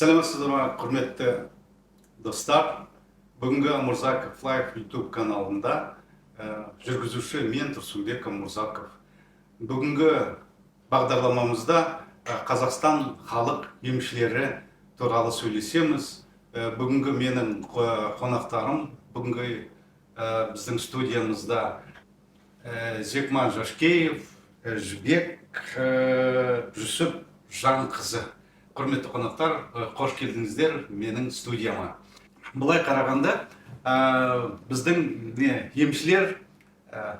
Сәлеметсіздер ме, құрметті достар. Бүгінгі Мұрзаков Лайф YouTube каналында жүргізуші мен Тұрсынбек Мұрзаков. Бүгінгі бағдарламамызда Қазақстан халық емшілері туралы сөйлесеміз. Бүгінгі менің қонақтарым, бүгінгі біздің студиямызда Зекман Жашкеев, Жібек Жүсіп Жанқызы. Құрметті қонақтар, қош келдіңіздер менің студияма. Бұлай қарағанда, біздің емшілер,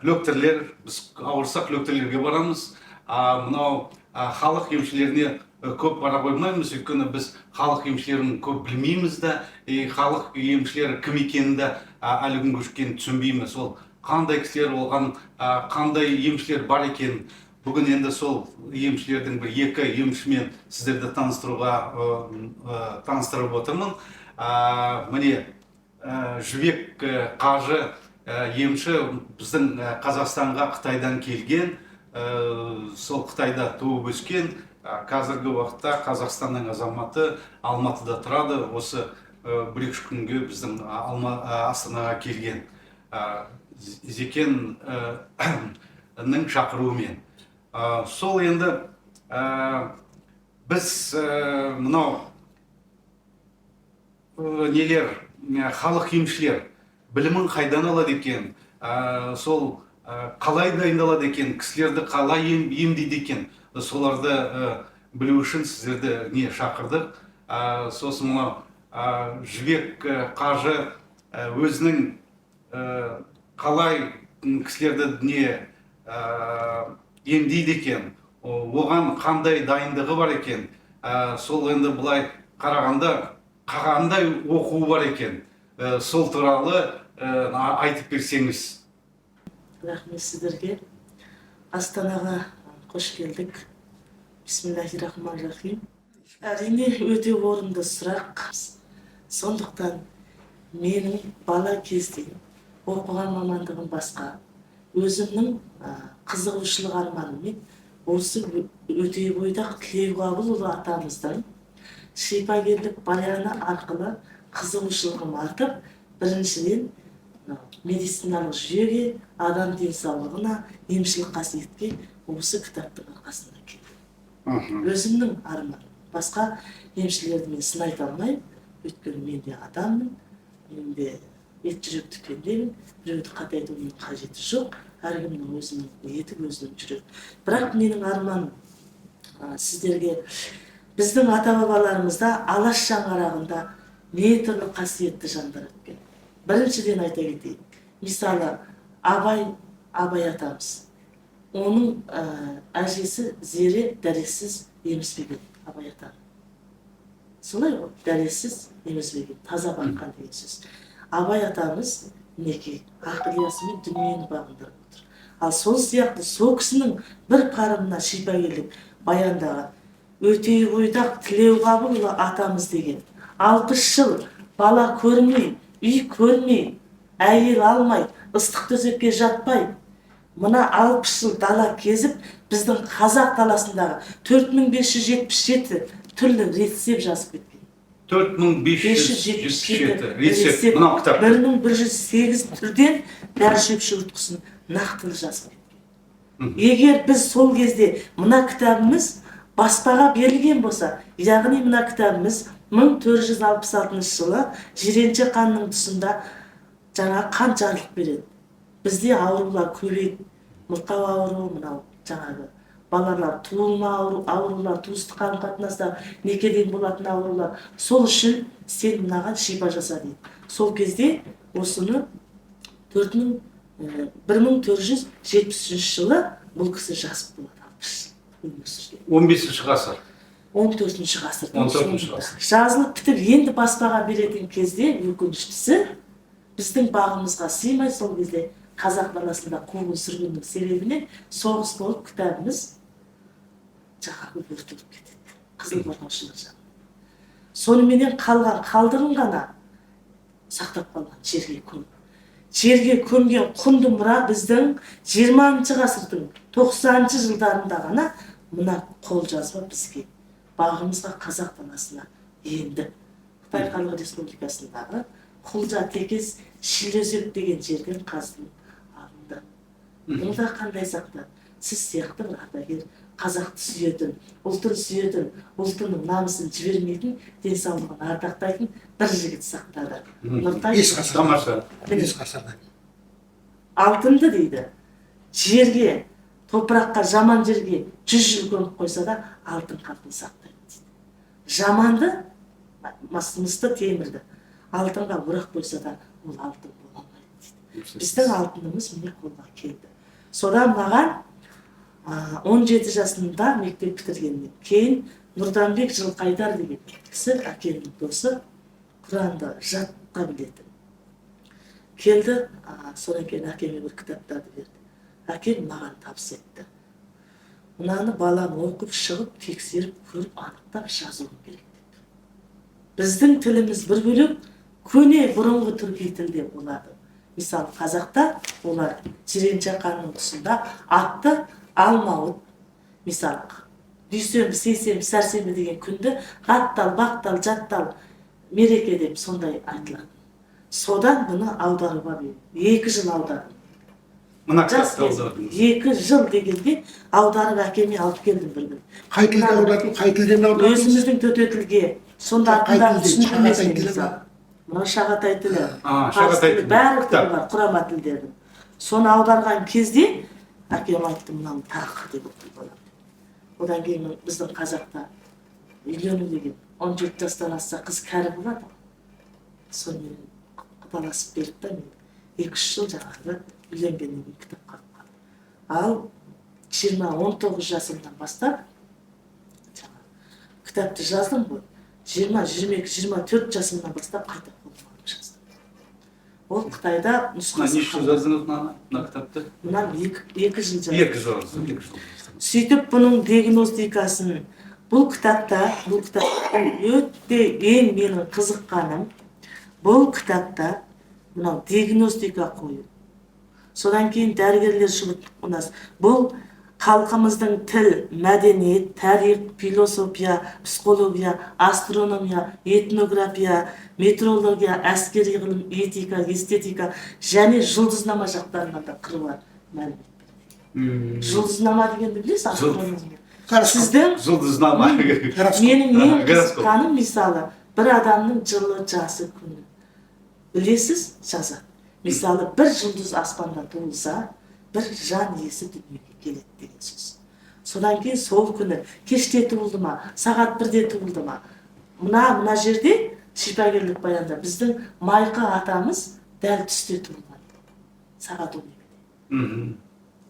лөктірлер, біз ауырсақ лөктірлерге барамыз. Мынау халық емшілеріне көп бара қоймаймыз, өйткені біз халық емшілерін көп білмейміз де, халық емшілері кім екенін де әлі күнге түсінбейміз. Ол қандай кісілер болған, қандай емшілер бар екенін. Бүгін енді сол емшілердің бір екі емшімен сіздерді таныстырып отырмын. Міне Жібек қажы емші біздің Қазақстанға Қытайдан келген, сол Қытайда туып өскен, қазіргі уақытта Қазақстанның азаматы, Алматыда тұрады. Осы бір-екі күнге біздің Астанаға келген Зекеннің шақыруымен. Сол енді біз мынау нелер, халық емшілер білімін қайдан алады екен, сол қалай дайындалады екен, кісілерді қалай емдейді екен, соларды білу үшін сіздерді шақырдық. Сосын мынау Жібек қажы өзінің қалай кісілерді емдейді екен, оған қандай дайындығы бар екен, сол енді бұлай қарағанда қандай оқуы бар екен, сол туралы айтып берсеңіз. Рахмет сіздерге. Астанаға қош келдік. Бисмиллахи-рахмани-рахим. Әрине өте орынды сұрақ. Сондықтан менің бала кезде оқыған мамандығым басқа, өзімнің қызығушылық арманымен осы өте бойдақ Тілеуқабылұлы атамыздың шипагерлік баяны арқылы қызығушылығым артып, біріншіден медициналық жүйеге, адам денсаулығына, емшілік қасиетке осы кітаптың арқасында келдім. Өзімнің арманым. Басқа емшілерді мен сынайта алмаймын, өйткені мен де адаммын, мен де ет жүректі пендемін, біреуді қатайтудың қажеті жоқ. Әркімнің өзінің еті, өзінің жүрегі. Бірақ менің арманым сіздерге біздің ата-бабаларымызда алаш шаңырағында не түрлі қасиетті жандар өткен. Біріншіден айта кетейік. Мысалы, Абай атамыз. Оның әжесі Зере дәресіз емізбеген Абай атам. Солай ғой, дәресіз емізбеген, таза баққан деген сөз. Абай атамыз мінекей ақылиясымен дүниені бағындырып отыр. Ал сол сияқты сол кісінің бір парымына шипагерлік баяндағы өте бойдақ Тілеуқабылұлы атамыз деген 60 жыл бала көрмей, үй көрмей, әйел алмай, ыстық төсекке жатпай, мына 60 жыл дала кезіп, біздің қазақ даласындағы 4577 түрлі рецепт жазып кеткен. 4577 рецепт, мынау кітап. 1108 түрден дәрі шөпші ұтқысын нақтылы жазып кеткен. Егер біз сол кезде мына кітабымыз баспаға берілген болса, яғни мына кітабымыз 1466 жылы Жиренше ханның тұсында жаңа қан жарылып береді. Бізде аурулар көбейді, мұртау ауруы, мынау жаңағы балалар туылма аурулар, туыстық қарым-қатынаста некеден болатын аурулар. Сол үшін сен мынаған шипа жаса дейді. Сол кезде осыны 1473 жылы бұл кісі жазып болады. 15-ші ғасыр. 14-ші ғасыр. Жазылып бітіп енді баспаға беретін кезде өкініштісі біздің бағымызға сыймай, сол кезде қазақ даласында қуғын сүргіннің себебінен соғыс болып кітабымыз жаға өртеліп кетеді. Қызыл қорғаушылар жағынан. Соныменен қалдырын ғана сақтап қалған жерге көмген. Жерге көмген құнды мұра біздің 20-ші ғасырдың 90-ші жылдарында ғана мына қол жазба бізге бағымызға, қазақ даласына енді Қытай Халық Республикасындағы Құлжа Текес Шилөзек деген жерден қазылып алынды. Онда қандай сақтады? Сіз сияқты бір ардагер, қазақты сүйетін, ұлтын сүйетін, ұлтының намысын жібермейтін, денсаулығын ардақтайтын бір жігіт сақтады. Нұртай 5 ғасырда. алтынды дейді. Жерге, топыраққа, жаман жерге 100 жыл көміп қойса да алтын қалпын сақтайды дейді. Жаманды, мысты, темірді алтынға орақ қойса да ол алтын бола алмайды дейді. Біздің алтынымыз міне қолға келді. Содан маған 17 жасында мектеп бітіргеннен кейін Нұрданбек Жылқайдар деген кісі, әкемнің досы, Құранды жатқа білетін. Келді, содан кейін әкеме бір кітаптарды берді. Әкем маған табыс етті. Мынаны балам оқып шығып, тексеріп, көріп, анықтап жазуым керек деп. Біздің тіліміз бір бөлек, көне бұрынғы түрки тілде болады. Мысалы, қазақта олар Жиреншақанның тұсында атты алмауыт, мысалы, дүйсенбі, сейсенбі, сәрсенбі деген күнді аттал, бақтал, жаттал, мереке деп сондай айтылады. Содан бұны аударуға берді. 2 жыл аудардым. Мына кітапты аудардыңыз. 2 жыл дегенде аударып әкеме алып келдім бір күн. Қай тілде аудардың, қай тілден аудардың? Өзіміздің төте тілге. Сонда артындағы түсіндірмесін. Мына Шағатай тілі, Шағатай тілі. Бәрі тілі бар, құрама тілдердің. Соны аударған кезде әкем айтты, мынаны тағы деп оқи балам. Одан кейін біздің қазақта үйлену деген 14 жастан асса қыз кәрі болады. Сонымен құдаласып беріп та мен 2-3 жыл жаңағы үйленгеннен кейін кітап қалып қалдым. Ал 19 жасымнан бастап кітапты жаздым ғой. 20-22-24 жасымнан бастап қайта қолыма алып жаздым. Ол Қытайда нұсқасы. Неше жыл жаздыңыз мына кітапты? Мынаны 2 жыл жаздым. 2 жыл жаздым. Сөйтіп бұның диагностикасын бұл кітапта өте ең менің қызыққаным бұл кітапта мынау диагностика қою. Содан кейін дәрігерлер шығып бұл халқымыздың тіл, мәдениет, тарих, философия, психология, астрономия, этнография, метеорология, әскери ғылым, этика, эстетика және жұлдызнама жақтарынан да қыры бар мәлімет. Жұлдызнама дегенді білесіз, астрономия. Сіздің Жұлдызнама. менің ең қызыққаным мысалы бір адамның жылы, жасы, күні. Білесіз, жазады. Мысалы бір жұлдыз аспанда туылса, бір жан иесі дүниеге келеді деген сөз. Содан кейін сол күні кеште туылды ма, сағат 1-де туылды ма. Мына жерде шипагерлік баянда біздің Майқы атамыз дәл түсте туылған. Сағат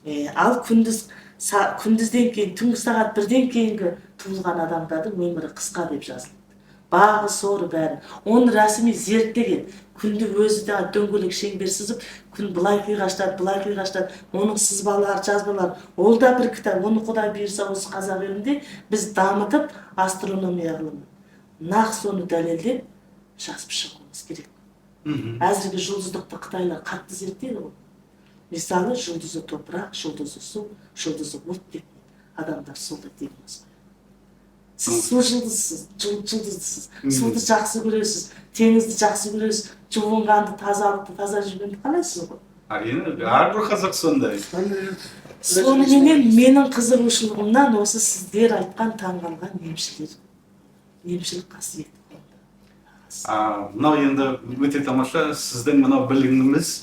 12-де. Ал күндізден кейін, түнгі сағат 1-ден кейінгі туылған адамдардың өмірі қысқа деп жазылды. Бағы, соры бәрі. Оны рәсіми зерттеген. Күнді өзі де дөңгелек шеңбер сызып, күн былай қиғаштады, былай қиғаштады. Оның сызбалары, жазбалары. Ол да бір кітап. Оны Құдай бұйырса осы қазақ елінде біз дамытып астрономия ғылымын. Нақ соны дәлелдеп жазып шығуымыз керек. Әзірге жұлдыздықты Қытайлар қатты зерттейді ғой. Мысалы, жұлдызы топырақ, жұлдызы су, жұлдызы бұлт деп адамдар солай дейміз. Сіз су жұлдызсыз, жұлдыздысыз, суды жақсы көресіз, теңізді жақсы көресіз, жуынғанды, тазалықты, таза жүргенді қалайсыз ғой? Әрине, әрбір қазақ сондай. Соныменен менің қызығушылығымнан осы сіздер айтқан таңғалған емшілік қасиеті. Мынау енді өте тамаша, сіздің мынау біліміңіз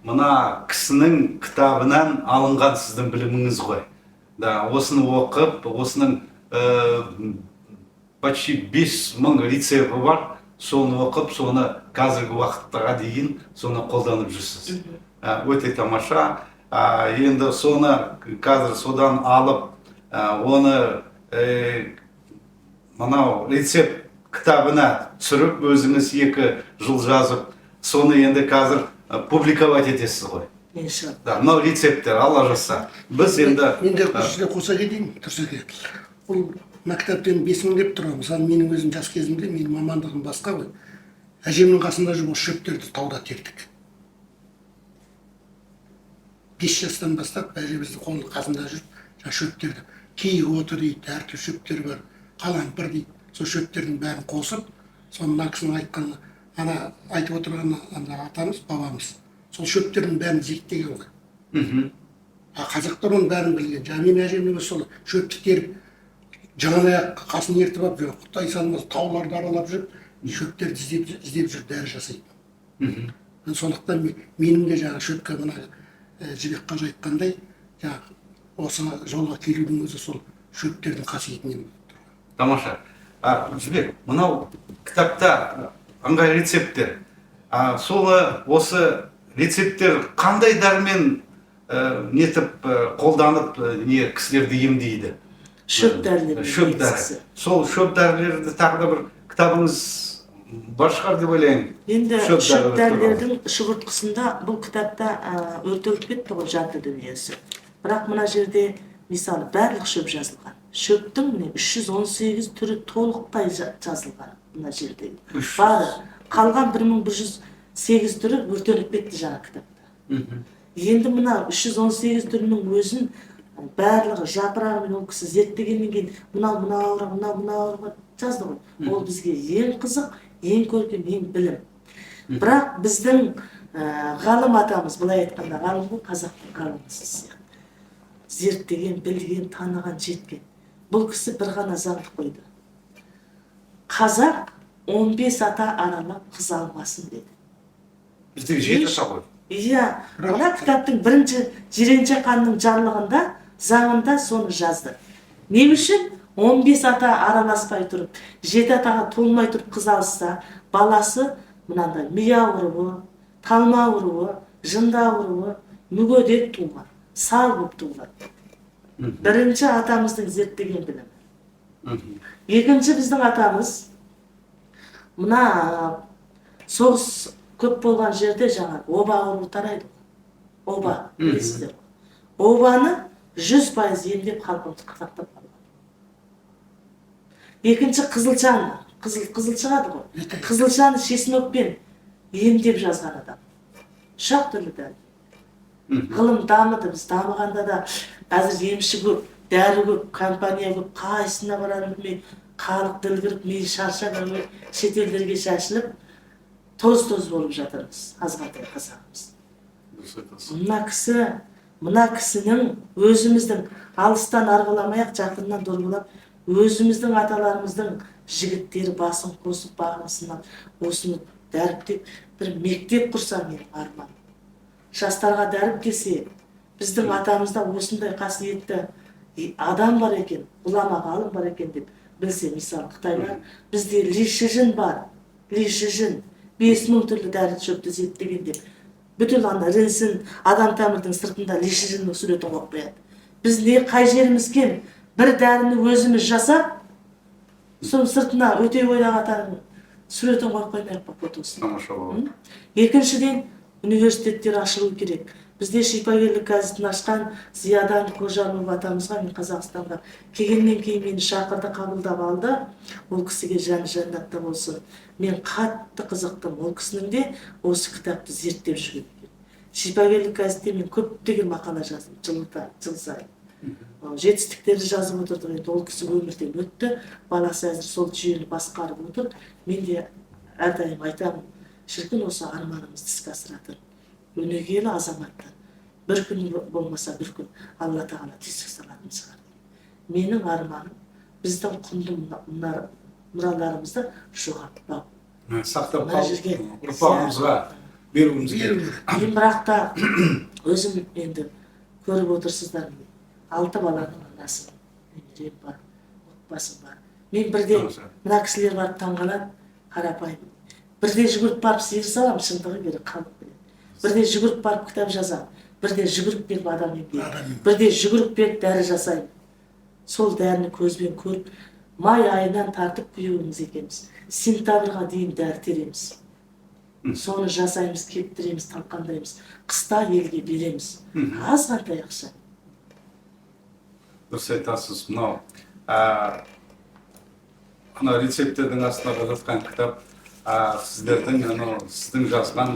мына кісінің кітабынан алынған сіздің біліміңіз ғой. Осыны оқып, осының почти 5000 рецепті бар, соны оқып, соны қазіргі уақыттаға дейін соны қолданып жүрсіз. Өте тамаша. Енді соны қазір содан алып, оны мынау рецепт кітабына түсіріп, өзіңіз 2 жыл жазып, соны енді қазір публиковать етесіз ғой. Мынау рецепттер, Алла жазса. Біз енді... Мен де көшіде қоса кетейін, Тұрсеке. Бұл мына кітаптен 5000 деп тұр. Мысалы, менің өзім жас кезімде, менің мамандығым басқа ғой. Әжемнің қасында жүріп, осы шөптерді тауда тектік. 5 жастан бастап, әжеміздің қолының қасында жүріп, шөптерді. Кейі оты дейді, әртүрлі шөптер бар, қалампыр дейді. сол шөптердің бәрін қосып, соны мына кісінің айтқан, ана айтып отырған ана атамыз, бабамыз, сол шөптердің бәрін зерттеген ғой. Қазақтар оның бәрін білген. Жаңа менің әжем де сол шөпті теріп, жалаңаяқ қасын ертіп алып, Құттай салмас тауларды аралап жүріп, шөптерді іздеп жүріп дәрі жасайды. Сондықтан менің де жаңа шөпке мына Жібек қажы айтқандай, жаңа осы жолға келудің өзі сол шөптердің қасиетінен. Тамаша. Жібек, мынау кітапта ыңғай рецепттер. Солы осы рецепттер қандай дәрімен нетіп қолданып кісілерді емдейді? Шөп дәрілері. Шөп дәрі. Сол шөп дәрілерді тағы да бір кітабыңыз бар шығар деп ойлаймын. Енді шөп дәрілердің шұғыртқысында бұл кітапта өртеліп кетті ғой жарты дүниесі. Бірақ мына жерде мысалы барлық шөп жазылған. Шөптің 318 түрі толықтай жазылған мына жерде. Бары қалған 1108 түрі өртеліп кетті жаңа кітапта. Енді мына 318 түрінің өзін барлығы жапырағымен ол кісі зерттегеннен кейін мынау ауырға жазды ғой. Ол бізге ең қызық, ең көркем, ең білім. Бірақ біздің ғалым атамыз, былай айтқанда ғалым ғой, қазақтың ғалымысы сияқты. Зерттеген, білген, таныған, жеткен. Бұл кісі бір ғана заңды қойды. Қазақ 15 ата аралап қыз алмасын деді. Біздегі 7 ата ғой. Иә, мына кітаптың бірінші Жиренше ханның жарлығында, заңында соны жазды. Не үшін 15 ата араласпай тұрып, 7 атаға толмай тұрып қыз алса, баласы мынандай ми ауруы, талма ауруы, жынды ауруы, мүгедек туылады, сал болып туылады. Бірінші атамыздың зерттеген білімі. Екінші біздің атамыз мына соғыс көп болған жерде жаңа оба ауруы тарайды. Оба, білесіздер. Обаны 100% емдеп халқымыз сақтап қалған. Екінші қызылшаны, қызыл шығады ғой. Қызылшаны шесмекпен емдеп жазған адам. Шақ түрлі дәрі. Ғылым дамыды, біз дамығанда да әзір емші көп, дәрі көп, компания көп, қайсына барарын білмей, халық ділгіріп, миы шаршап, шетелдерге шашылып, тоз-тоз болып жатырмыз, азғантай қазағымыз. Мына кісінің өзіміздің алыстан арғыламай-ақ жақыннан дорбылап, өзіміздің аталарымыздың жігіттері басын қосып бағынысынан осыны дәріптеп, бір мектеп құрса менің арманым. Жастарға дәріптесе, біздің атамызда осындай қасиетті адам бар екен, ғұлама ғалым бар екен деп білсе, мысалы Қытайлар, бізде Ли Шижин бар, Ли Шижин 5000 түрлі дәрі шөпті зерттеген деп, бүкіл анда ренсін адам тамырдың сыртында Ли Шижиннің суретін қойып қояды. Біз не қай жеріміз кем, бір дәріні өзіміз жасап, соның сыртына өте ойлаған атаның суретін қойып қоймайық па фотосын. Екіншіден, университеттер ашылу керек. Бізде шипагерлік газетін ашқан Зиядан Қожанова атамызға, мен Қазақстанға келгеннен кейін мені шақырды, қабылдап алды. Ол кісіге жаны жәннатта болсын. Мен қатты қызықтым. Ол кісінің де осы кітапты зерттеп жүрген. Шипагерлік газетте мен көптеген мақала жаздым, жыл сайын. Жетістіктерді жазып отырдық. Енді ол кісі өмірден өтті. Баласы әзір сол жүйені басқарып отыр. Мен де әрдайым айтамын, шіркін осы арманымызды іске асыратын өнегелі азаматтан бір күн болмаса бір күн Алла тағала тесік салатын шығар. Менің арманым біздің құнды мұраларымызды жоғалтпау. Сақтап қалып ұрпағымызға беруіміз керек. Мен бірақ та өзім енді көріп отырсыздар, 6 баланың анасымын, немерем бар, отбасым бар. Мен бірде мына кісілер барып таңғалады, қарапайым. Бірде жүгіріп барып сиыр салам, шындығы керек қалып береді. Бірде жүгіріп барып кітап жазам, бірде жүгіріп беріп адам емдеймін, бірде жүгіріп беріп дәрі жасаймын. Сол дәріні көзбен көріп, май айынан тартып құюымыз екенбіз. Сентябрьға дейін дәрі тереміз. Соны жасаймыз, кептіреміз, талқандаймыз. Қыста елге береміз. Азғантай ақша. Дұрыс айтасыз. Мынау рецепттердің астында жатқан кітап сіздің жазған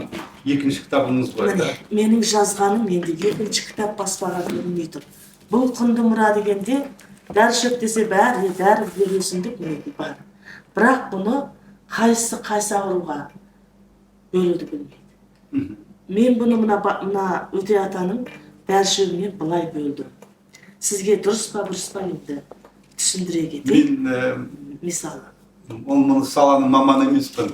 екінші кітабыңыз бар. Менің жазғаным енді екінші кітап баспаға көрінмей тұр. Бұл құнды мұра дегенде дәрі шөп десе бәрі дәрі бересіндік мінеки бар. бірақ бұны қайсы ауруға бөлуді білмейді. Мен бұны мына өте атаның дәршігімен былай бөлдім. Сізге дұрыс па бұрыс па енді түсіндіре кетейін. Мен Мысалы. ол саланың маманы емеспін.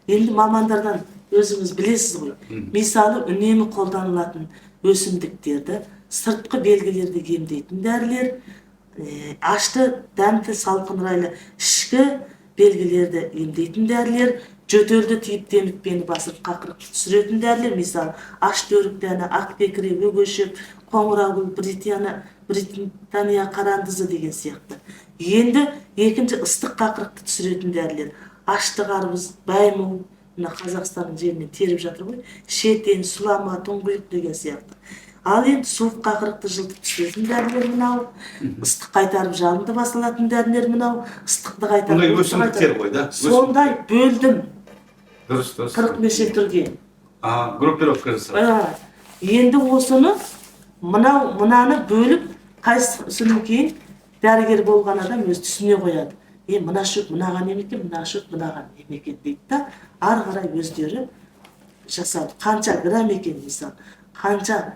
Енді мамандардан өзіңіз білесіз ғой. Мысалы үнемі қолданылатын өсімдіктерді, сыртқы белгілерді емдейтін дәрілер, ашты, дәмді, салқын райлы ішкі белгілерді емдейтін дәрілер, жөтелді тиіп демікпені басып қақырықты түсіретін дәрілер, мысалы аштөрік дәні, ақбекіре, өгешек, қоңыраугүл, британия қарандызы деген сияқты. Енді екінші ыстық қақырықты түсіретін дәрілер, ашты қарбыз, байму, мына Қазақстанның жерінен теріп жатыр ғой, шетен, сұлама, тұңғиық деген сияқты. Ал енді суық қақырықты жылтып түсіретін дәрілер мынау, ыстық қайтарып жалынды басылатын дәрілер мынау, ыстықты қайтарып. Бұндай өсімдіктер ғой да? Сондай бөлдім. Дұрыс. 40 меше түрге. Группировка жасап. Енді осыны мынаны бөліп, қайсысының кейін дәрігер болған адам өз түсіне қояды. Мына шөп мынаған емекен, мына шөп мынаған емекен дейді да, ары қарай өздері жасады. Қанша грамм екен мысалы, қанша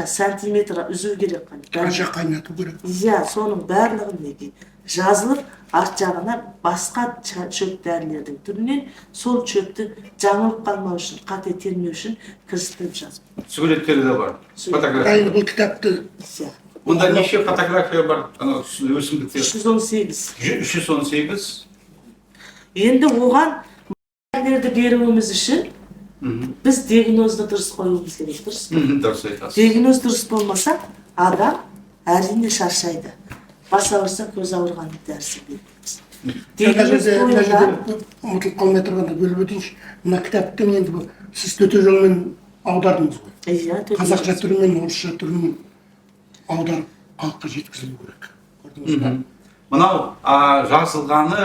сантиметр үзу керек, қанша қайнату керек. Соның барлығын неге жазылып, арт жағына басқа шөп дәрілердің түрінен сол шөпті жаңылып қалмау үшін, қате термеу үшін кірістіріп жазып. Суреттері де бар. Дайын бұл кітапты. Мұнда неше фотография бар өсімдіктер? 318. 318. Енді оған дәрілерді беруіміз үшін біз диагнозды дұрыс қоюымыз керек, дұрыс па? Дұрыс айтасыз. Диагноз дұрыс болмаса, адам әрине шаршайды. Бас ауырса, көз ауырған дәрісі береміз. Диагноз қойылған. Ұмытылып қалмай тұрғанда бөліп өтейінші, мына кітаптың енді сіз төте жолмен аудардыңыз ғой. Қазақша түрімен, орысша түрін аударып халыққа жеткізілу керек. Көрдіңіз ба? Мынау жазылғаны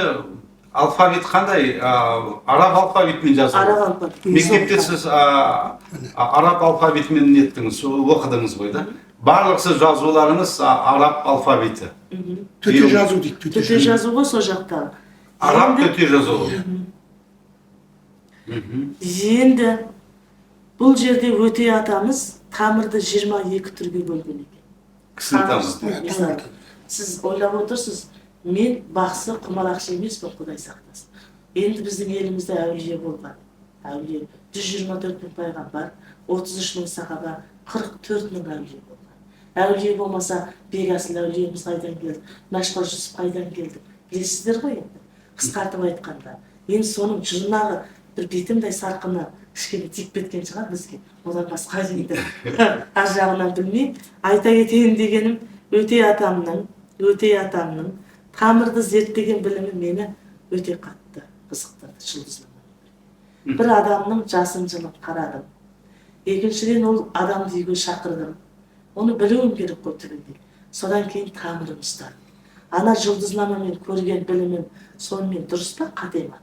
алфавит қандай? Араб алфавитімен жазылған. Араб алфавит. Мектепте сіз араб алфавитімен неттіңіз, оқыдыңыз ғой да? Барлық сіз жазуларыңыз араб алфавиті. Төте жазу дейді. Төте жазу ғой сол жақта. Араб төте жазу. Енді бұл жерде өте атамыз тамырды 22 түрге бөлген екен. Кісінің тамырды. Сіз ойлап отырсыз, мен бақсы құмалақшы емеспін, Құдай сақтасын. Енді біздің елімізде әулие болған. Әулие 124 мың пайғамбар, 33 мың сахаба, 44 мың әулие болған. Әулие болмаса, Бегасыл әулиеміз қайдан келді, Мәшһүр Жүсіп қайдан келді. Білесіздер ғой енді, қысқартып айтқанда. Енді соның жұрнағы бір бетімдай сарқыны кішкене тиіп кеткен шығар бізге. Одан басқа енді ар жағынан білмей айта кетейін дегенім, өте атамның тамырды зерттеген білімі мені өте қатты қызықтырды, жұлдызнамамен. Бір адамның жасын жылын қарадым. Екіншіден ол адамды үйге шақырдым. Оны білуім керек қой түбінде. Содан кейін тамырын ұстадым. Ана жұлдызнамамен көрген білімім сонымен дұрыс па, қате ма?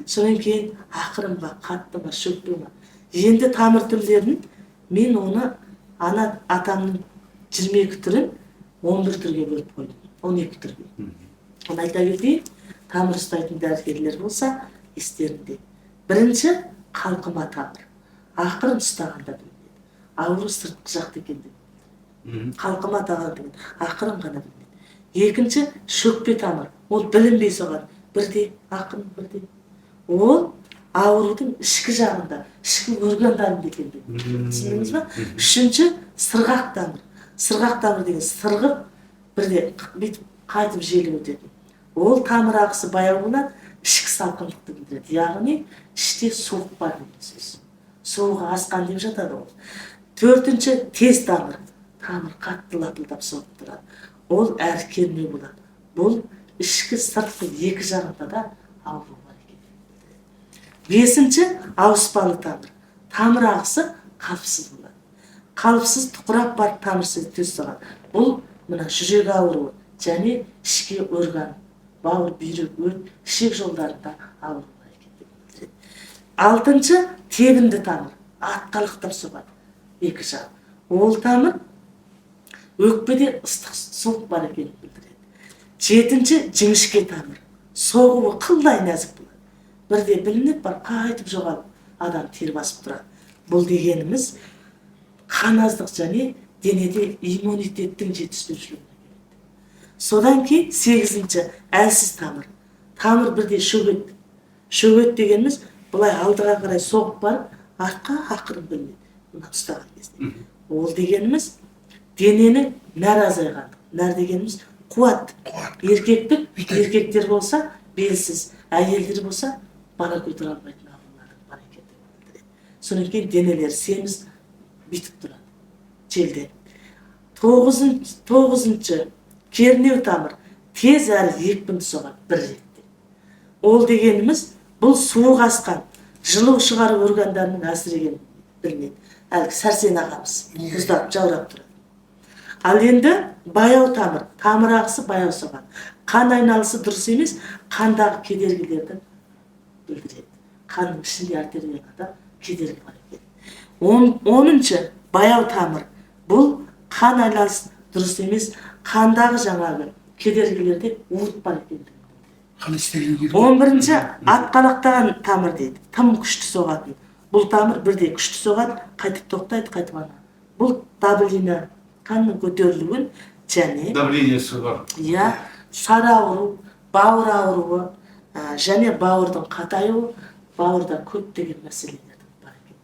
Содан кейін ақырын ба, қатты ба, шөкті ма? Енді тамыр түрлерін мен оны ана атамның 22 түрін 11 түрге бөліп қойдым. 12 түрге. Оны айта кетейін, тамыр ұстайтын дәрігерлер болса, естерінде. Бірінші қалқыма тамыр. Ақырын ұстағанда білмеді. Ауру сыртқы жақты екен деп. Қалқыма тамыр деген ақырын ғана білмеді. Екінші шөкпе тамыр. Ол білінбей соған. Бірде ақырын, бірде. Ол аурудың ішкі жағында, ішкі органдарында екен деп. Түсіндіңіз ба? Үшінші сырғақ тамыр. Сырғақ тамыр деген сырғып бірде бүйтіп қайтып желіп өтеді. Ол тамыр ағысы баяу болады, ішкі салқындықты білдіреді. Яғни іште суық бар деген сөз. Суығы асқан деп жатады ол. Төртінші тез тамыр. Тамыр қатты лапылдап соғып тұрады. Ол әрі кернеу болады. Бұл ішкі сыртқы екі жағында да ауру бар екен. Бесінші ауыспалы тамыр. Тамыр ағысы қалыпсыз болады. Қалыпсыз тұқырап бар тамырсыз төс соғады. Бұл мына жүрек ауруы және ішкі орган, бауыр, бүйрек, өт, ішек жолдарында ауру бар екен. Алтыншы тебінді тамыр. Атқалықтап соғады. Екі жағы. Ол тамыр өкпеде ыстық суық бар екенін білдіреді. Жетінші жіңішке тамыр. соғуы қылдай нәзік болады. Бірде білініп бар қайтып жоғалып адам тер басып тұрады. Бұл дегеніміз қан аздық және денеде иммунитеттің жетіспеушілігіне келеді. Содан кейін 8-ші әлсіз тамыр. Тамыр бірде шөгет. Шөгет дегеніміз бұлай алдыға қарай соғып барып, артқа ақырын білмейді. Мына ұстаған кезде. Ол дегеніміз дененің нәр азайғандығы. Нәр дегеніміз қуат. Еркектік, еркектер болса белсіз, әйелдер болса бала көтере алмайтын аурулардың бар екендігін білдіреді. Содан кейін денелер семіз бүйтіп тұрады. Желден. 9-ші кернеу тамыр тез әрі екпінді соғады бір ретте. Ол дегеніміз бұл суық асқан, жылу шығару органдарының әлсірегенін білмейді. Әлгі сәрсен ағамыз мұздап, жаурап тұрады. Ал енді баяу тамыр, тамыр ағысы баяу соғады. Қан айналысы дұрыс емес, қандағы кедергілерді білдіреді. Қанның ішінде артерияда кедергі бар екен. 10-ші баяу тамыр. Бұл қан айналысы дұрыс емес, қандағы жаңағы кедергілерде уыт бар екен. 11-ші атқалақтаған тамыр дейді. Тым күшті соғатын. Бұл тамыр бірде күшті соғады, қайтып тоқтайды, қайтып ана. Бұл давление, қанның көтерілуін және давлениесі бар. Иә, сары ауру, бауыр ауруы және бауырдың қатаюы, бауырда көптеген мәселелердің бар екен.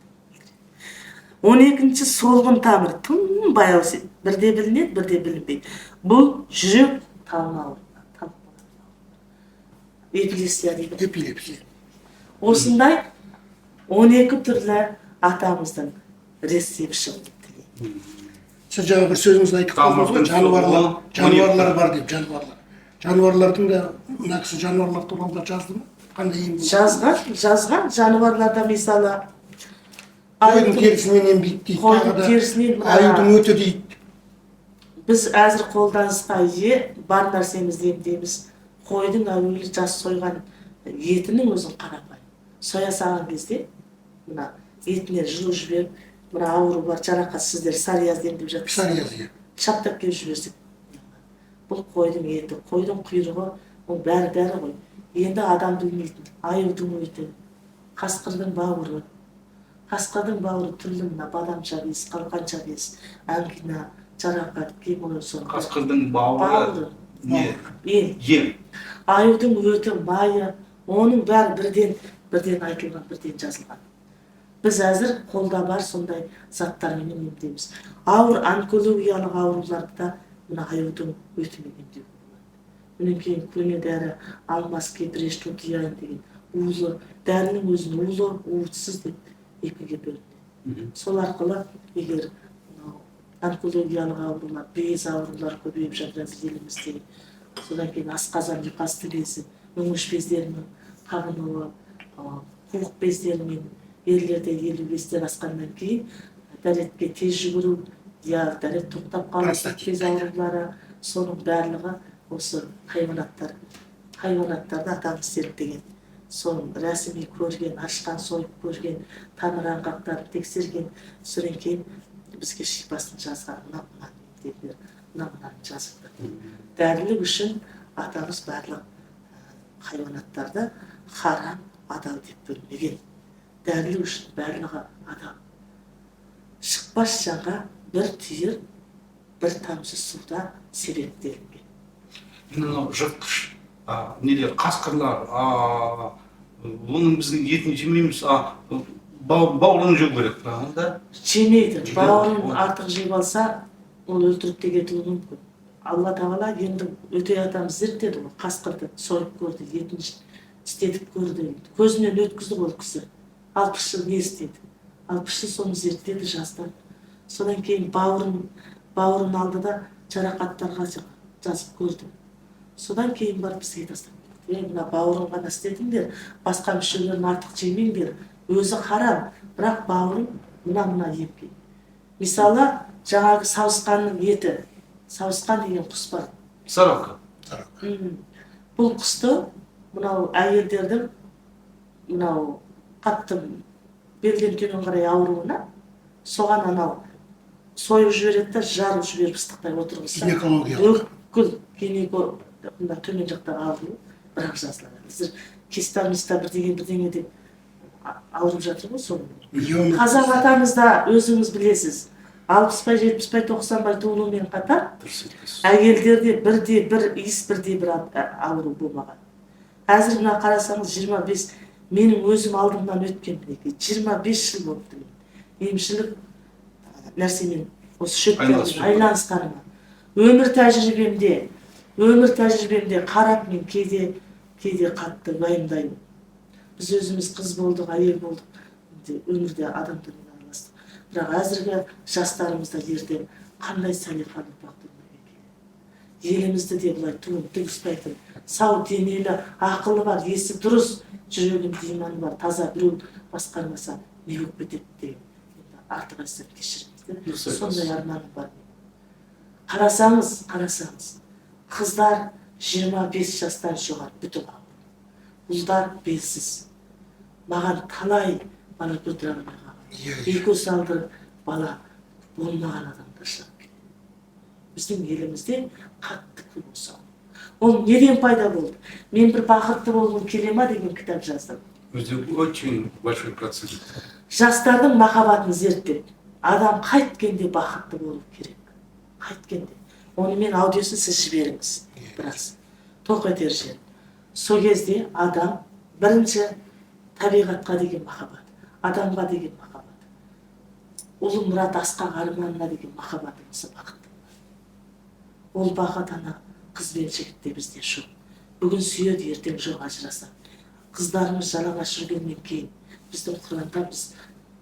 12-ші солғын тамыр тым баяу, бірде білінеді, бірде білінбейді. Бұл жүрек талмауы. Эпилепсия дейді. Эпилепсия. Осындай 12 түрлі атамыздың рецепті шығып кетті. Сіз жаңа бір сөзіңізді айтып қалдыңыз ғой, жануарлар бар деп, жануарлар. Жануарлардың да мына кісі жануарлар туралы жазды ма? Қандай ем болды? Жазған жануарларда мысалы қойдың терісінен емдейді дейді. Қойдың терісінен аюдың өті дейді. Біз әзір қолданысқа бар нәрсемізді емдейміз. Қойдың әуелі жас сойған етінің өзін қарапайым. Соя салған кезде мына етіне жылу жіберіп, мына ауру бар, жарақат, сіздер псориазды емдеп жатырсыз. Псориаз. Шаптап келіп жіберсек. Бұл қойдың еті, қойдың құйрығы, ол бәрі ғой. Енді адам білмейтін, аюдың өті, қасқырдың бауыры. Қасқырдың бауыры түрлі мына бадамша без, қалқанша без, ангина, жарақат, геморрой соны. Қасқырдың бауыры ем. Аюдың өті, майы, оның бәрі бірден айтылған, бірден жазылған. Біз әзір қолда бар сондай заттармен емдейміз. Ауыр онкологиялық ауруларды да мына аюдың өтімен емдеуге болады. Мұнан кейін көне дәрі алмас кепіреш тутияйын деген улы, дәрінің өзін улы, уытсыз деп екіге бөлінеді. Сол арқылы егер онкологиялық аурулар, без аурулар көбейіп жатыр елімізде. Содан кейін асқазан ұйқасты безі, өңіш бездерінің қабынуы, қуық бездерімен ерлерде 55-тен асқаннан кейін дәретке тез жүгіру, дәрет тоқтап қалу, без аурулары, соның барлығы осы хайуанаттарды атамыз зерттеген. Соның рәсіми көрген, ашқан, сойып көрген, тамыр аңқақтарын тексерген, содан кейін бізге шипасын жазған, мынаны жазыпты. Дәрілік үшін атамыз барлық хайуанаттарды харам, адал деп бөлмеген. Дәрілік үшін барлығы адал. Шықпас жанға бір түйір, бір тамшы суда себептелінген. Мынау жыртқыш, нелер, қасқырлар, оның біздің етін жемейміз, бауырын жеу керек. Жемейді, бауырын артық жеп алса, ол өлтіріп те кетуі мүмкін. Алла тағала енді өте атамыз зерттеді ғой, қасқырды сойып көрді, етін істетіп көрді. Көзінен өткізді ол кісі. 60 жыл не істеді? 60 жыл соны зерттеді, жазды. Содан кейін бауырын алды да жарақаттарға жазып көрді. Содан кейін барып бізге тастап кетті. Мына бауырын ғана істедіңдер, басқа мүшелерін артық жемеңдер. Өзі харам, бірақ бауырын мына емге. Мысалы, жаңағы сауысқанның еті, сауысқан деген құс бар. Сарыарқа. Бұл құсты мынау әйелдердің мынау қатты белден төмен қарай ауруына соған анау сойып жібереді, жарып жіберіп ыстықтай отырғызса. Гинекология. Өкіл гинекология төмен жақтағы ауру бірақ жазылады. Қазір киста бірдеңе деп ауырып жатыр ғой сол. Қазақ атамызда өзіңіз білесіз, 60-пай, 70-пай, 90-пай туылумен қатар әйелдерде бірде-бір иіс, бірде-бір ауру болмаған. Қазір мына қарасаңыз 25, менің өзім алдымнан өткен 25 жыл болыпты мен емшілік нәрсемен осы шөптермен айналысқаныма. Өмір тәжірибемде қарап мен кейде қатты уайымдаймын. Біз өзіміз қыз болдық, әйел болдық, өмірде адамдармен араластық. Бірақ әзіргі жастарымызда ерте қандай салиқалы ұрпақ дүниеге келеді. Елімізді де былай туып төгіспейтін, сау денелі, ақылы бар, есі дұрыс, жүрегінде иманы бар, таза біреу басқармаса не болып кетеді деген. Артық айтсам кешіріңіз. Сондай арманым бар. Қарасаңыз, қыздар 25 жастан жоғары бүтіп алды. Ұлдар белсіз. Маған талай бала көтере алмай қалған. Екі салды бала болмаған адамдар шығып келеді. Біздің елімізде қатты көп осал. Ол неден пайда болды? Мен бір бақытты болғым келе ма деген кітап жаздым. Очень большой процент. Жастардың махаббатын зерттеп, адам қайткенде бақытты болу керек. Қайткенде. Онымен аудиосын сіз жіберіңіз. Біраз. Тоқ етер жер. Сол кезде адам бірінші табиғатқа деген махаббат, адамға деген махаббат, ұлы мұрат асқақ арманына деген махаббатымызы бақытты. Ол бақыт ана қыз бен жігітте бізде жоқ. Бүгін сүйеді, ертең жоқ, ажырасады. Қыздарымыз жалаңаш жүргеннен кейін біздің Құранда біз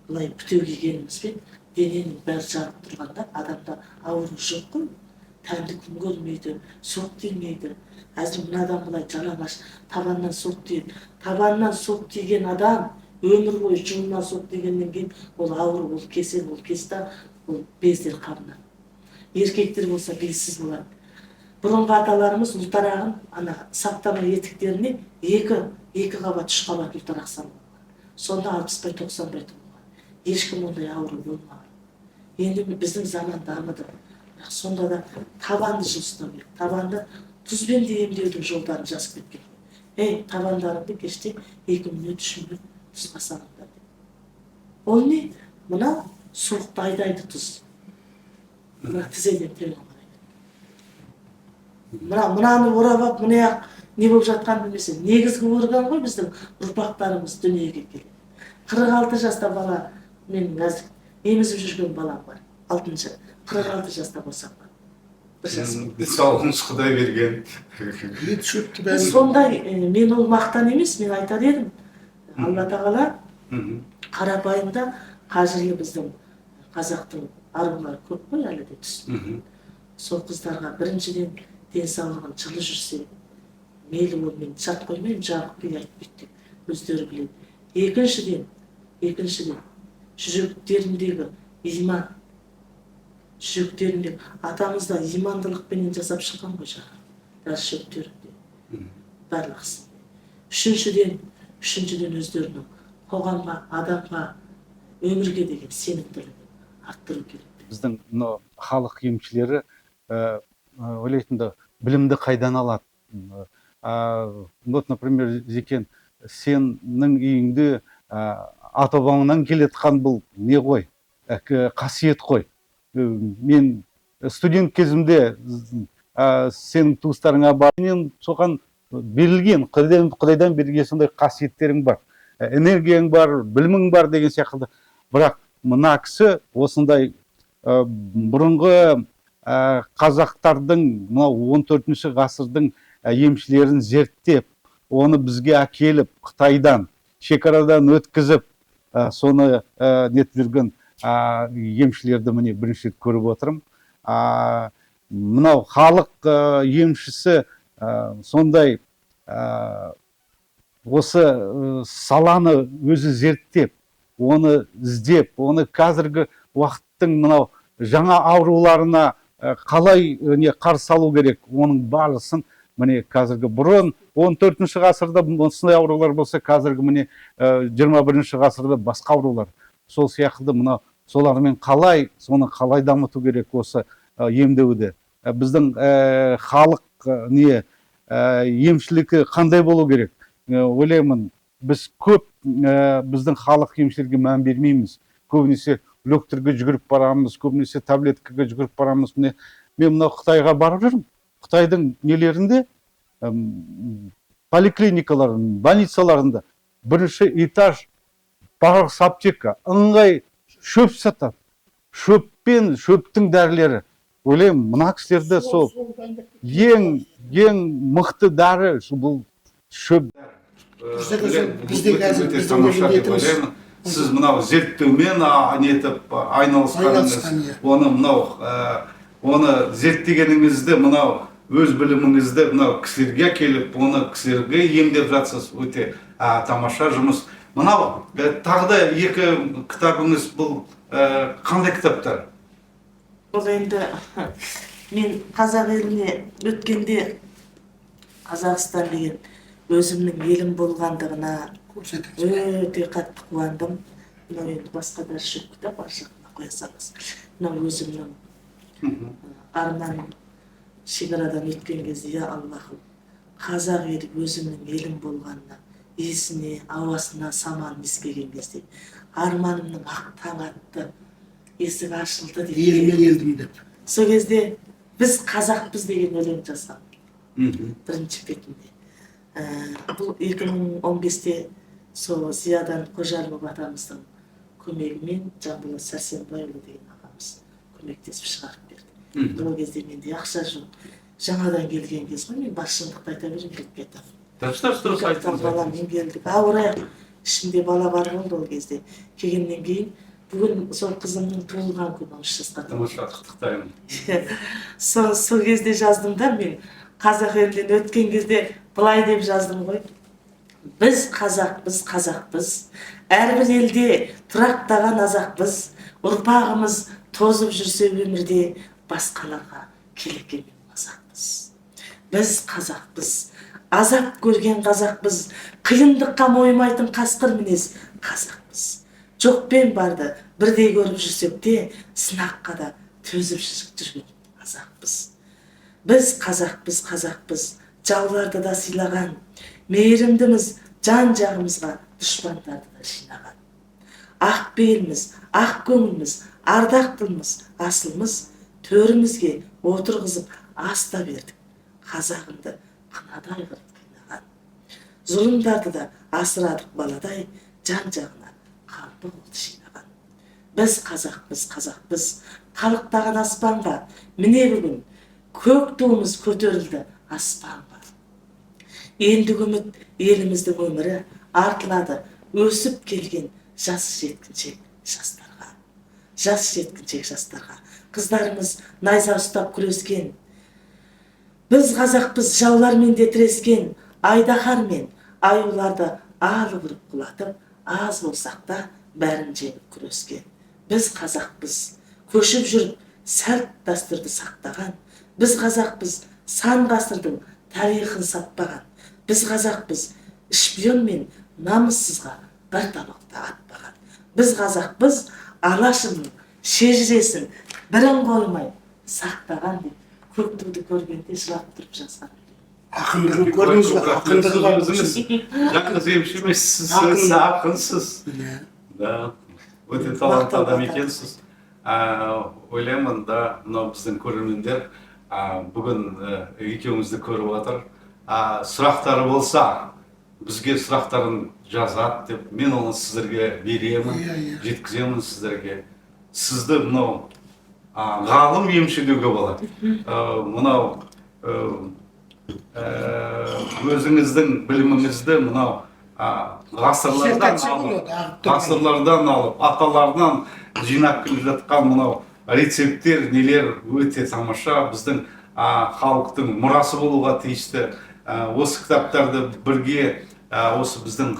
былай бүтеу кигенімізбен дененің бәрі жарып тұрғанда адамда ауру жоқ қой. Тәнді күн көрмейді, соқ тимейді. Әзір мынадан былай жалаңаш табаннан соқ тиеді. Табаннан соқ тиген адам өмір бойы жұлынан соқ дегеннен кейін ол ауру, ол кесел, ол кеста, ол безден қабынады. Еркектер болса белсіз болады. Бұрынғы аталарымыз ұлтарағын ана саптама етіктеріне екі қабат, үш қабат ұлтарақ салған. Сонда 60-пай, 90-пай туылған. Ешкім ондай ауру болмаған. Енді біздің заман дамыды. Сонда да табанды жылыстау керек. Табанды тұзбен де емдеудің жолдарын жазып кеткен. Табандарыңды кеште 2 минут, 3 минут тұзға салыңдар деп. Ол не? Мына суықты айдайды тұз. Мына тізеден төмен қарайды. Мынаны орап, мына не болып жатқан білмесе, негізгі орган ғой біздің ұрпақтарымыз дүниеге келеді. 46 жаста бала, мен нәзік емізіп жүрген балам бар. 46 жаста босанған. Денсаулығыңыз Құдай берген. Сондай, мен ол мақтан емес, мен айтар едім. Алла тағала қарапайымда қазіргі біздің қазақтың арулары көп қой әлі де түсін. Сол қыздарға біріншіден денсаулығын жылы жүрсе, мейлі ол мен жат қоймайым, жарық бей айтпайды деп өздері біледі. Екіншіден жүректеріндегі иман, жүректерінде атамызда имандылықпенен жасап шыққан ғой жаңағы жүректерінде барлықсын. Үшіншіден өздерінің қоғамға, адамға, өмірге деген сенімділігін арттыру керек. Біздің халық емшілері ойлайтынды білімді қайдан алады. Вот, например, Зекен, сенің үйіңде ата-бабаңнан келетқан бұл не ғой? Қасиет қой. Мен студент кезімде сенің туыстарыңа бар, мен соған берілген, Құдайдан берген сондай қасиеттерің бар, энергияң бар, білімің бар деген сияқты. Бірақ мына кісі осындай бұрынғы қазақтардың 14 ғасырдың емшілерін зерттеп, оны бізге әкеліп, Қытайдан, шекарадан өткізіп, соны нетіп жүрген емшілерді міне бірінші рет көріп отырмын. Мынау халық емшісі сондай осы саланы өзі зерттеп, оны іздеп, оны қазіргі уақыттың мынау жаңа ауруларына қалай қарсы алу керек, оның барлысын міне қазіргі бұрын 14 ғасырда осындай аурулар болса, қазіргі міне 21 ғасырда басқа аурулар. Сол сияқты мына солармен соны қалай дамыту керек осы емдеуді. Біздің халық емшілігі қандай болу керек? Ойлаймын, біз көп біздің халық емшілерге мән бермейміз. Көбінесе лектерге жүгіріп барамыз, көбінесе таблеткаға жүгіріп барамыз. Мен мынау Қытайға барып жүрмін. Қытайдың нелерінде, поликлиникаларында, больницаларында бірінші этаж барыс аптека, ыңғай шөп сатады. Шөппен, шөптің дәрілері. Ойлаймын, мына кісілерді сол ең мықты дәрі бұл шөп. Сіз мынау зерттеумен нетіп айналысқаныңыз, оны зерттегеніңізді, мынау өз біліміңізді мынау кісілерге келіп, оны кісілерге емдеп жатсыз, өте тамаша жұмыс. Мынау тағы да екі кітабыңыз бұл қандай кітаптар? Бұл енді мен қазақ еліне өткенде Қазақстан деген өзімнің елім болғандығына өте қатты қуандым. Мынау енді басқа да шөп кітап ар жағына қоя салыңыз. Мынау өзімнің арманым. Шекарадан өткен кезде, я Аллахым, қазақ елі өзімнің елім болғанына, иісіне, ауасына, саманын иіскеген кезде, арманымның ақ таң атты, есік ашылды деп. Еліме келдім деп. Сол кезде біз қазақпыз деген өлең жазған. Бірінші бетінде. Бұл 2015-те сол Зиядан Қожалов атамыздың көмегімен Жамбыл Сәрсенбайұлы деген ағамыз көмектесіп шығарып берді. Ол кезде менде ақша жоқ. Жаңадан келген кез ғой, мен бас шындықты айта беремін деп кетіп. Дұрыс айтыңыз. Баламен келдік. Ауырайық. Ішімде бала бар болды ол кезде. Келгеннен кейін бүгін сол қызымның туылған күні 3 жасқа толды. Құттықтаймын. Сол кезде жаздым да мен қазақ елінен өткен кезде былай деп жаздым ғой. Біз қазақпыз. Әрбір елде тұрақтаған азақпыз. Ұрпағымыз тозып жүрсе өмірде басқаларға келекемен мазақпыз. Біз қазақпыз. Азап көрген қазақпыз. Қиындыққа мойымайтын қасқыр мінез қазақпыз. Жоқпен барды бірдей көріп жүрсек те, сынаққа да төзіп жүрген қазақпыз. Біз қазақпыз. Жауларды да сыйлаған, мейірімдіміз, жан жағымызға дұшпандарды да жинаған. Ақ бейілміз, ақ көңілміз, ардақтымыз, асылмыз, төрімізге отырғызып аста бердік. Қазағымды қынадай қырып қинаған. Зұлымдарды да асырадық баладай, жан жағына қалпы қолды жинаған. Біз қазақпыз, қалықтаған аспанға, міне бүгін көк туымыз көтерілді аспанға. Ендігі үміт еліміздің өмірі артылады өсіп келген жас жеткіншек жастарға. Қыздарымыз найза ұстап күрескен. Біз қазақпыз, жаулармен де тірескен, айдаһармен аюларды алып ұрып құлатып, аз болсақ та бәрін жеңіп күрескен. Біз қазақпыз, көшіп жүріп, сәлт дәстүрді сақтаған. Біз қазақпыз, сан ғасырдың тарихын сатпаған. Біз қазақпыз, шпион мен намыссызға бір табақта атпаған. Біз қазақпыз, алашының шежіресін бірін қоймай сақтаған деп көк туды көргенде жылап тұрып жазған. Ақындығын көрдіңіз бе? Ақындығы бар өзіңіз. Жақсы емші емессіз, ақынсыз. Өте талантты адам екенсіз. Ойлаймын да, мынау біздің көрермендер бүгін екеумізді көріп отыр. Сұрақтары болса, бізге сұрақтарын жазады деп, мен оны сіздерге беремін, жеткіземін сіздерге. Сізді мынау ғалым емші деуге болады. Мынау өзіңіздің біліміңізді мынау ғасырлардан алып, аталардан жинап келе жатқан мынау рецепттер, нелер өте тамаша, біздің халықтың мұрасы болуға тиісті. Осы кітаптарды бірге, осы біздің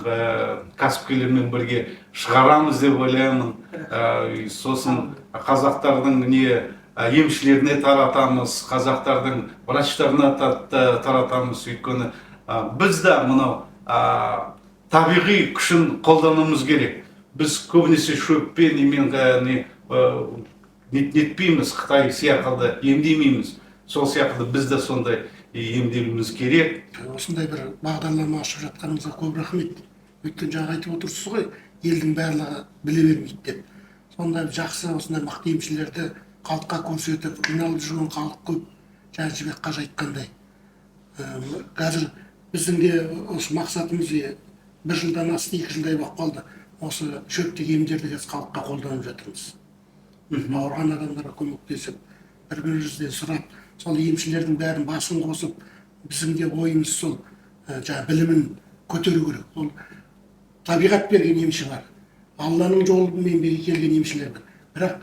кәсіпкерлермен бірге шығарамыз деп ойлаймын. Сосын қазақтардың емшілеріне таратамыз, қазақтардың врачтарына таратамыз. Өйткені біз де мынау табиғи күшін қолдануымыз керек. Біз көбінесе шөппен нетпейміз, Қытай сияқты емдемейміз. Сол сияқты біз де сондай емделуіміз керек. Осындай бір бағдарлама ашып жатқаныңызға көп рахмет. Өйткені жаңа айтып отырсыз ғой, елдің барлығы біле бермейді деп. Сондай жақсы, осындай мықты емшілерді халыққа көрсетіп, қиналып жүрген халық көп. Жаңа Жібек қажы айтқандай. Қазір біздің де осы мақсатымыз бір жылдан асты, 2 жылдай болып қалды. Осы шөптегі емдерді халыққа қолданып жатырмыз. Ауырған адамдарға көмектесіп, бір-бірімізден сұрап, сол емшілердің бәрін басын қосып, біздің де ойымыз сол жаңа білімін көтеру керек. Ол табиғат берген емші бар, Алланың жолымен келген емшілер бар. Бірақ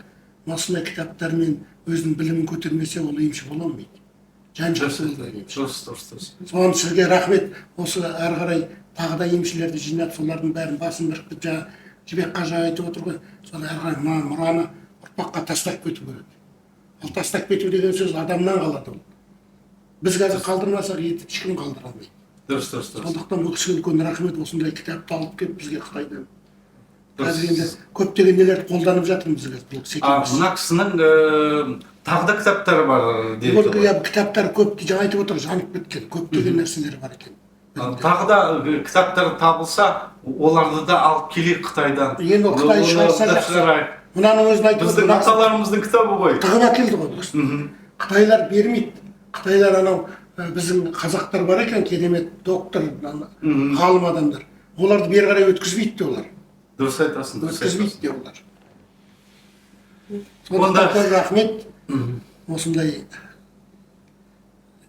осындай кітаптармен өзінің білімін көтермесе, ол емші бола алмайды. Жан-жақты емші. Дұрыс. Соған сізге рахмет. Осы әрі қарай тағы да емшілерді жинап, солардың бәрін басын біріктіріп, жаңа Жібек қажы айтып отыр ғой, сол әрі қарай мұраны ұрпаққа тастап кету керек. Ал тастап кету деген сөз адамнан қалады ол. Біз қазір қалдырмасақ, ешкім қалдыра алмайды. Дұрыс. Сондықтан бұл кісіге үлкен рахмет, осындай кітапты алып келіп бізге Қытайдан. Қазір енді көптеген нелерді қолданып жатырмыз қазір. Мына кісінің тағы да кітаптары бар дейді ғой. Кітаптар көп, жаңа айтып отыр, жанып кеткен, көптеген нәрселер бар екен. Тағы да кітаптар табылса, оларды да алып келейік Қытайдан. Енді ол Қытай шығарса жақсы. Мынаның өзін айтып отыр. Біздің аталарымыздың кітабы ғой. Тығып әкелді ғой бұл кісі. Қытайлар бермейді. Қытайлар анау біздің қазақтар бар екен, керемет доктор, ғалым адамдар. Оларды бері қарай өткізбейді де олар. Дұрыс айтасың. Өткізбейді де олар. Сондықтан рахмет. Осындай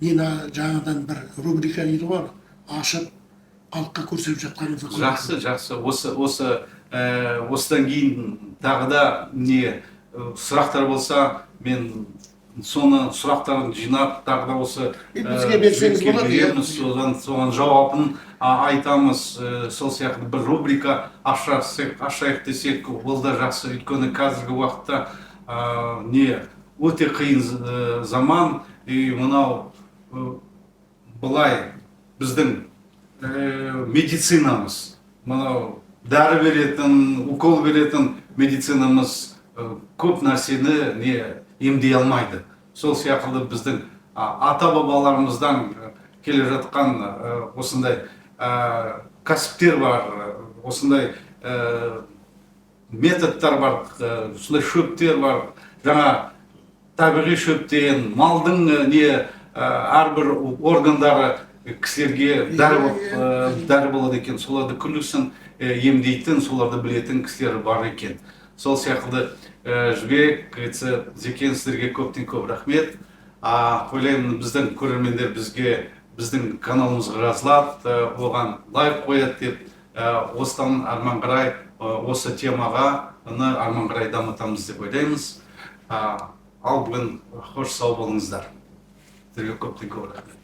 нені жаңадан бір рубрика дейді ғой, ашып халыққа көрсетіп жатқанымызға. Жақсы. Осыдан кейін тағы да сұрақтар болса, мен соны сұрақтарын жинап, тағы да осы бізге берсеңіз болады. Соған жауабын айтамыз. Сол сияқты бір рубрика ашайық десек, ол да жақсы. Өйткені қазіргі уақытта өте қиын заман, мынау былай біздің медицинамыз, мынау дәрі беретін, укол беретін медицинамыз көп нәрсені емдей алмайды. Сол сияқты біздің ата-бабаларымыздан келе жатқан осындай кәсіптер бар, осындай методтар бар, осындай шөптер бар. Жаңа табиғи шөптен, малдың әрбір органдары кісілерге дәрі болады екен. Соларды күллісін емдейтін, соларды білетін кісілер бар екен. Сол сияқты Жібек, Зекен, сіздерге көптен көп рахмет. Ойлаймын, біздің көрермендер біздің каналымызға жазылады, оған лайк қояды деп, осыдан арман қарай, осы темаға арман қарай дамытамыз деп ойлаймыз. Ал бүгін хош сау болыңыздар. Сіздерге көптен көп рахмет.